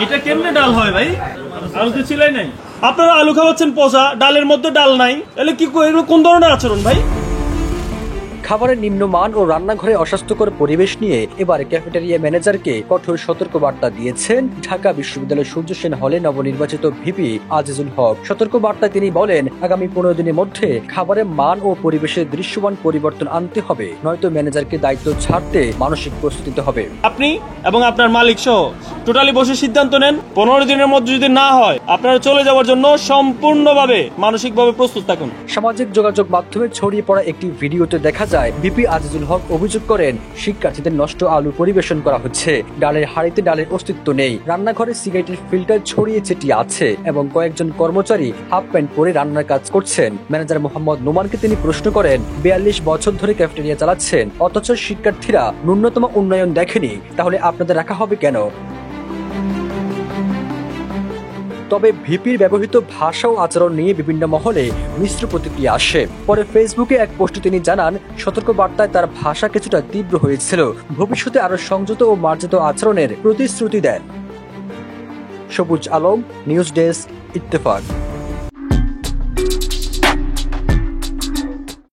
এটা কেমনে ডাল হয় ভাই? আলু তো ছিলাই নাই। আপনারা আলু খাওয়াচ্ছেন পচা, ডালের মধ্যে ডাল নাই। এলে কি এগুলো কোন ধরনের আচরণ ভাই? খাবারের নিম্নমান ও রান্নাঘরে অস্বাস্থ্যকর পরিবেশ নিয়ে এবার ক্যাফেটেরিয়া ম্যানেজারকে কঠোর সতর্কবার্তা দিয়েছেন ঢাকা বিশ্ববিদ্যালয়ের সূর্য সেন হলে নবনির্বাচিত ভিপি আজিজুল হক। সতর্কবার্তায় তিনি বলেন, আগামী 15 দিনের মধ্যে খাবারের মান ও পরিবেশের দৃশ্যমান পরিবর্তন আনতে হবে, নয়তো ম্যানেজারকে দায়িত্ব ছাড়তে মানসিক প্রস্তুতি নিতে হবে। আপনি এবং আপনার মালিক সহ টোটালি বসে সিদ্ধান্ত নেন, 15 দিনের মধ্যে যদি না হয় আপনারা চলে যাওয়ার জন্য সম্পূর্ণভাবে মানসিকভাবে প্রস্তুত থাকুন। সামাজিক যোগাযোগ মাধ্যমে ছড়িয়ে পড়া একটি ভিডিওতে দেখা যায় ভিপি আজিজুল হক অভিযোগ করেন শিক্ষার্থীদের নষ্ট আলু পরিবেশন করা হচ্ছে, ডালের হাঁড়িতে ডালের অস্তিত্ব নেই, রান্নাঘরে সিগারেটের ফিল্টার ছড়িয়ে ছিটিয়ে আছে এবং কয়েকজন কর্মচারী হাফ প্যান্ট পরে রান্নার কাজ করছেন। ম্যানেজার মোহাম্মদ নোমানকে তিনি প্রশ্ন করেন, 42 বছর ধরে ক্যাফেটেরিয়া চালাচ্ছেন, অথচ শিক্ষার্থীরা ন্যূনতম উন্নয়ন দেখেনি, তাহলে আপনাদের রাখা হবে কেন? তবে ভিপির ব্যবহৃত ভাষা ও আচরণ নিয়ে বিভিন্ন মহলে মিশ্র প্রতিক্রিয়া আসে। পরে ফেসবুকে এক পোস্টে তিনি জানান, সতর্কবার্তায় তার ভাষা কিছুটা তীব্র হয়েছিল, ভবিষ্যতে আরো সংযত ও মার্জিত আচরণের প্রতিশ্রুতি দেন। সবুজ আলম, নিউজ ডেস্ক, ইত্তেফাক।